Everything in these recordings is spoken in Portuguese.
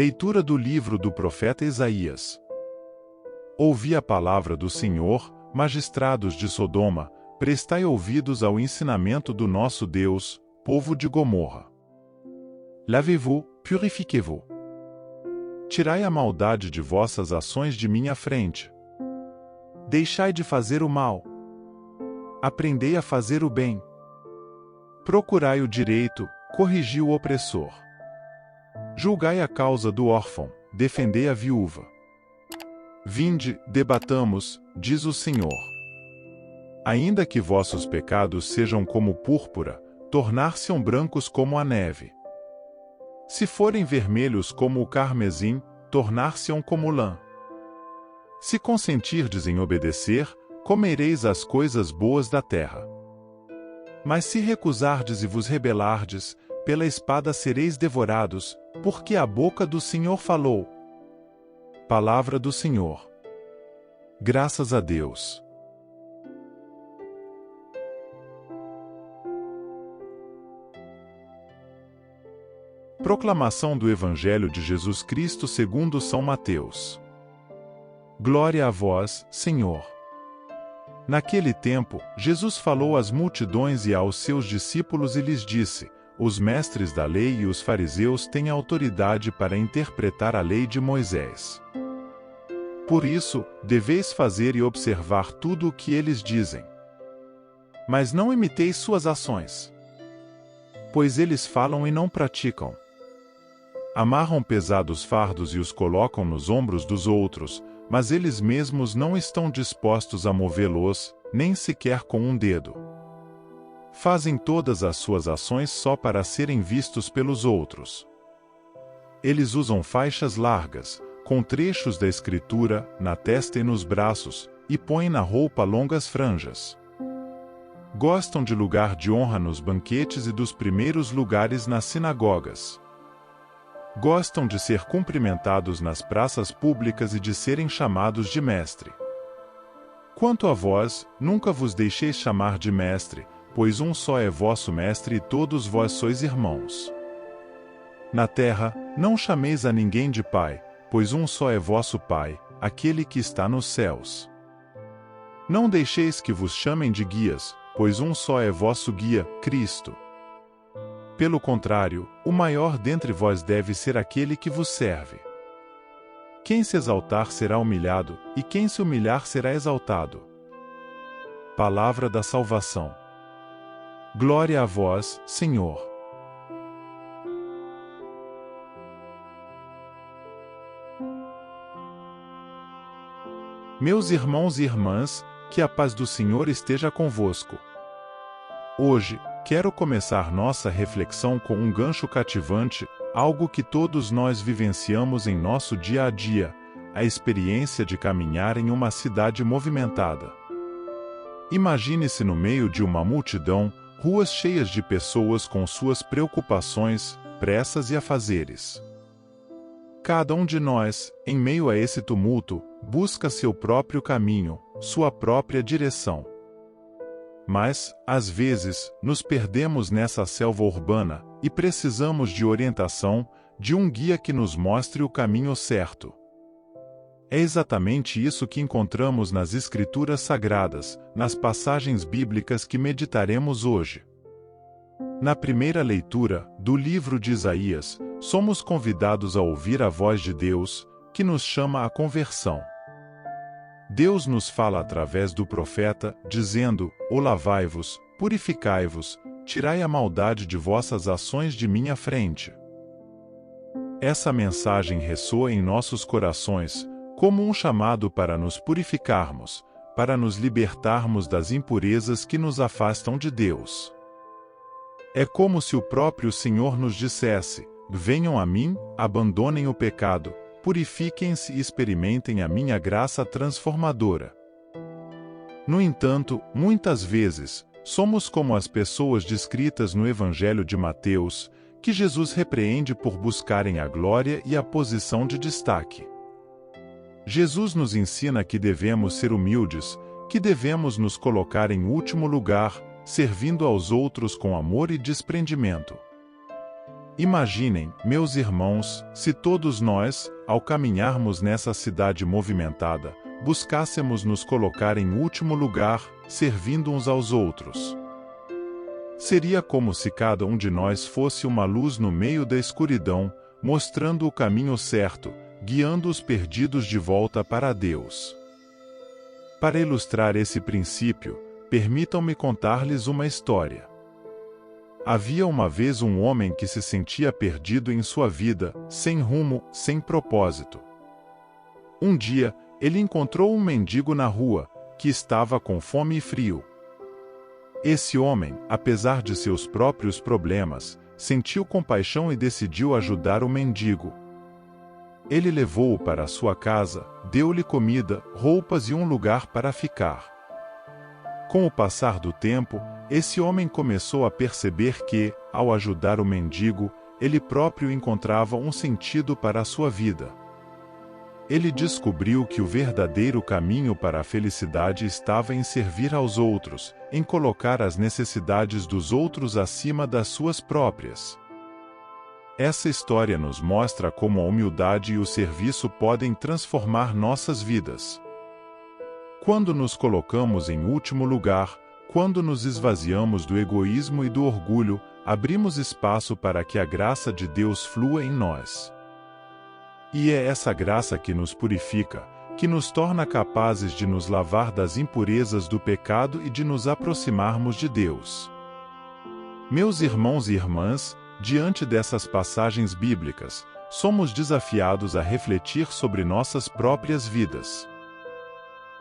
Leitura do livro do profeta Isaías. Ouvi a palavra do Senhor, magistrados de Sodoma, prestai ouvidos ao ensinamento do nosso Deus, povo de Gomorra. Lavez-vous, purifiquez-vous. Tirai a maldade de vossas ações de minha frente. Deixai de fazer o mal. Aprendei a fazer o bem. Procurai o direito, corrigi o opressor. Julgai a causa do órfão, defendei a viúva. Vinde, debatamos, diz o Senhor. Ainda que vossos pecados sejam como púrpura, tornar-se-ão brancos como a neve. Se forem vermelhos como o carmesim, tornar-se-ão como lã. Se consentirdes em obedecer, comereis as coisas boas da terra. Mas se recusardes e vos rebelardes, pela espada sereis devorados, porque a boca do Senhor falou. Palavra do Senhor. Graças a Deus. Proclamação do Evangelho de Jesus Cristo segundo São Mateus. Glória a vós, Senhor. Naquele tempo, Jesus falou às multidões e aos seus discípulos e lhes disse: os mestres da lei e os fariseus têm autoridade para interpretar a lei de Moisés. Por isso, deveis fazer e observar tudo o que eles dizem. Mas não imiteis suas ações. Pois eles falam e não praticam. Amarram pesados fardos e os colocam nos ombros dos outros, mas eles mesmos não estão dispostos a movê-los, nem sequer com um dedo. Fazem todas as suas ações só para serem vistos pelos outros. Eles usam faixas largas, com trechos da Escritura, na testa e nos braços, e põem na roupa longas franjas. Gostam de lugar de honra nos banquetes e dos primeiros lugares nas sinagogas. Gostam de ser cumprimentados nas praças públicas e de serem chamados de mestre. Quanto a vós, nunca vos deixeis chamar de mestre, pois um só é vosso mestre e todos vós sois irmãos. Na terra, não chameis a ninguém de pai, pois um só é vosso Pai, aquele que está nos céus. Não deixeis que vos chamem de guias, pois um só é vosso guia, Cristo. Pelo contrário, o maior dentre vós deve ser aquele que vos serve. Quem se exaltar será humilhado, e quem se humilhar será exaltado. Palavra da salvação. Glória a vós, Senhor. Meus irmãos e irmãs, que a paz do Senhor esteja convosco. Hoje, quero começar nossa reflexão com um gancho cativante, algo que todos nós vivenciamos em nosso dia a dia, a experiência de caminhar em uma cidade movimentada. Imagine-se no meio de uma multidão, ruas cheias de pessoas com suas preocupações, pressas e afazeres. Cada um de nós, em meio a esse tumulto, busca seu próprio caminho, sua própria direção. Mas, às vezes, nos perdemos nessa selva urbana, e precisamos de orientação, de um guia que nos mostre o caminho certo. É exatamente isso que encontramos nas Escrituras Sagradas, nas passagens bíblicas que meditaremos hoje. Na primeira leitura, do livro de Isaías, somos convidados a ouvir a voz de Deus, que nos chama à conversão. Deus nos fala através do profeta, dizendo: lavai-vos, purificai-vos, tirai a maldade de vossas ações de minha frente. Essa mensagem ressoa em nossos corações, como um chamado para nos purificarmos, para nos libertarmos das impurezas que nos afastam de Deus. É como se o próprio Senhor nos dissesse: venham a mim, abandonem o pecado, purifiquem-se e experimentem a minha graça transformadora. No entanto, muitas vezes, somos como as pessoas descritas no Evangelho de Mateus, que Jesus repreende por buscarem a glória e a posição de destaque. Jesus nos ensina que devemos ser humildes, que devemos nos colocar em último lugar, servindo aos outros com amor e desprendimento. Imaginem, meus irmãos, se todos nós, ao caminharmos nessa cidade movimentada, buscássemos nos colocar em último lugar, servindo uns aos outros. Seria como se cada um de nós fosse uma luz no meio da escuridão, mostrando o caminho certo, guiando os perdidos de volta para Deus. Para ilustrar esse princípio, permitam-me contar-lhes uma história. Havia uma vez um homem que se sentia perdido em sua vida, sem rumo, sem propósito. Um dia, ele encontrou um mendigo na rua, que estava com fome e frio. Esse homem, apesar de seus próprios problemas, sentiu compaixão e decidiu ajudar o mendigo. Ele levou-o para sua casa, deu-lhe comida, roupas e um lugar para ficar. Com o passar do tempo, esse homem começou a perceber que, ao ajudar o mendigo, ele próprio encontrava um sentido para a sua vida. Ele descobriu que o verdadeiro caminho para a felicidade estava em servir aos outros, em colocar as necessidades dos outros acima das suas próprias. Essa história nos mostra como a humildade e o serviço podem transformar nossas vidas. Quando nos colocamos em último lugar, quando nos esvaziamos do egoísmo e do orgulho, abrimos espaço para que a graça de Deus flua em nós. E é essa graça que nos purifica, que nos torna capazes de nos lavar das impurezas do pecado e de nos aproximarmos de Deus. Meus irmãos e irmãs, diante dessas passagens bíblicas, somos desafiados a refletir sobre nossas próprias vidas.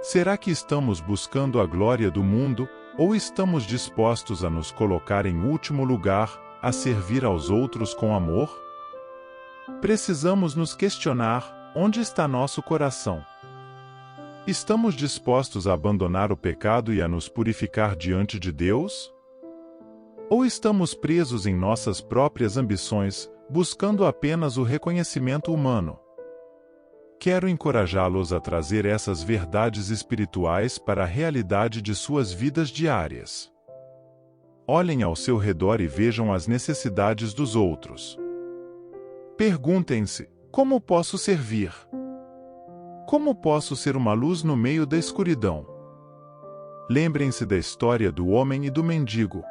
Será que estamos buscando a glória do mundo, ou estamos dispostos a nos colocar em último lugar, a servir aos outros com amor? Precisamos nos questionar: onde está nosso coração? Estamos dispostos a abandonar o pecado e a nos purificar diante de Deus? Ou estamos presos em nossas próprias ambições, buscando apenas o reconhecimento humano? Quero encorajá-los a trazer essas verdades espirituais para a realidade de suas vidas diárias. Olhem ao seu redor e vejam as necessidades dos outros. Perguntem-se: como posso servir? Como posso ser uma luz no meio da escuridão? Lembrem-se da história do homem e do mendigo.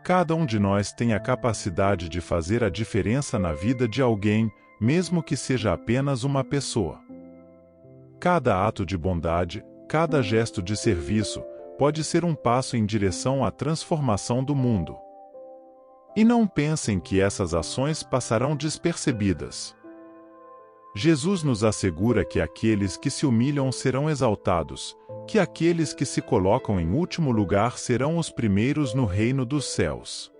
Cada um de nós tem a capacidade de fazer a diferença na vida de alguém, mesmo que seja apenas uma pessoa. Cada ato de bondade, cada gesto de serviço, pode ser um passo em direção à transformação do mundo. E não pensem que essas ações passarão despercebidas. Jesus nos assegura que aqueles que se humilham serão exaltados, que aqueles que se colocam em último lugar serão os primeiros no reino dos céus.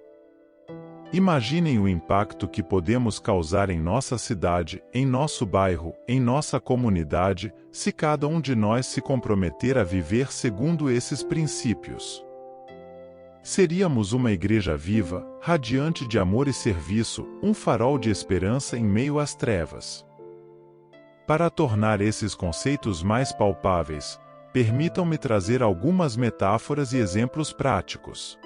Imaginem o impacto que podemos causar em nossa cidade, em nosso bairro, em nossa comunidade, se cada um de nós se comprometer a viver segundo esses princípios. Seríamos uma igreja viva, radiante de amor e serviço, um farol de esperança em meio às trevas. Para tornar esses conceitos mais palpáveis, permitam-me trazer algumas metáforas e exemplos práticos.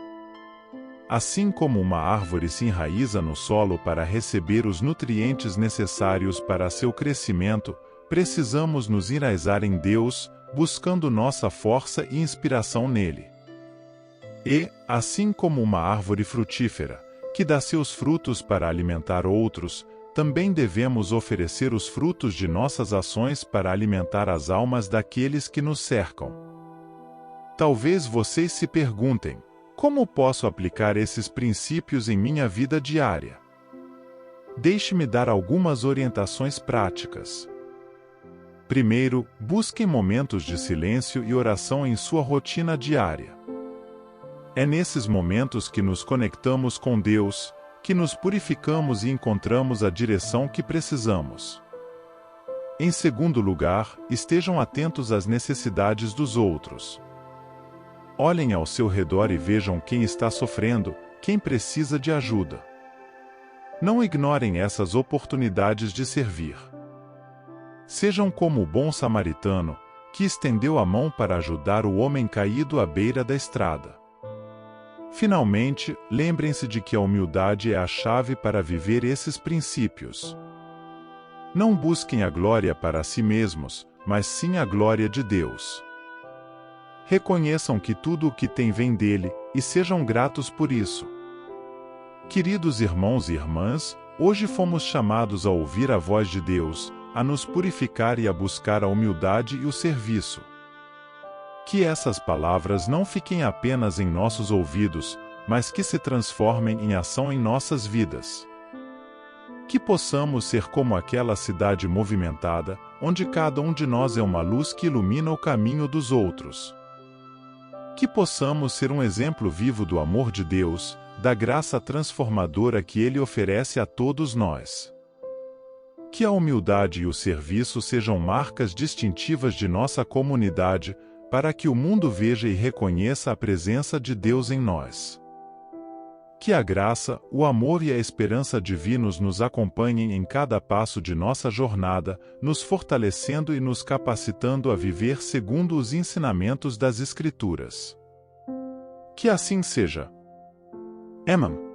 Assim como uma árvore se enraiza no solo para receber os nutrientes necessários para seu crescimento, precisamos nos enraizar em Deus, buscando nossa força e inspiração nele. E, assim como uma árvore frutífera, que dá seus frutos para alimentar outros, também devemos oferecer os frutos de nossas ações para alimentar as almas daqueles que nos cercam. Talvez vocês se perguntem: como posso aplicar esses princípios em minha vida diária? Deixe-me dar algumas orientações práticas. Primeiro, busquem momentos de silêncio e oração em sua rotina diária. É nesses momentos que nos conectamos com Deus, que nos purificamos e encontramos a direção que precisamos. Em segundo lugar, estejam atentos às necessidades dos outros. Olhem ao seu redor e vejam quem está sofrendo, quem precisa de ajuda. Não ignorem essas oportunidades de servir. Sejam como o bom samaritano, que estendeu a mão para ajudar o homem caído à beira da estrada. Finalmente, lembrem-se de que a humildade é a chave para viver esses princípios. Não busquem a glória para si mesmos, mas sim a glória de Deus. Reconheçam que tudo o que têm vem dele, e sejam gratos por isso. Queridos irmãos e irmãs, hoje fomos chamados a ouvir a voz de Deus, a nos purificar e a buscar a humildade e o serviço. Que essas palavras não fiquem apenas em nossos ouvidos, mas que se transformem em ação em nossas vidas. Que possamos ser como aquela cidade movimentada, onde cada um de nós é uma luz que ilumina o caminho dos outros. Que possamos ser um exemplo vivo do amor de Deus, da graça transformadora que Ele oferece a todos nós. Que a humildade e o serviço sejam marcas distintivas de nossa comunidade, para que o mundo veja e reconheça a presença de Deus em nós. Que a graça, o amor e a esperança divinos nos acompanhem em cada passo de nossa jornada, nos fortalecendo e nos capacitando a viver segundo os ensinamentos das Escrituras. Que assim seja. Amém.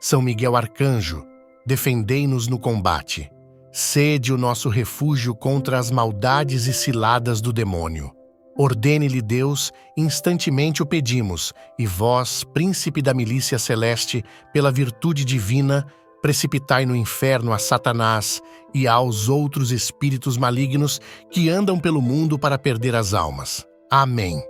São Miguel Arcanjo, defendei-nos no combate. Sede o nosso refúgio contra as maldades e ciladas do demônio. Ordene-lhe Deus, instantemente o pedimos, e vós, príncipe da milícia celeste, pela virtude divina, precipitai no inferno a Satanás e aos outros espíritos malignos que andam pelo mundo para perder as almas. Amém.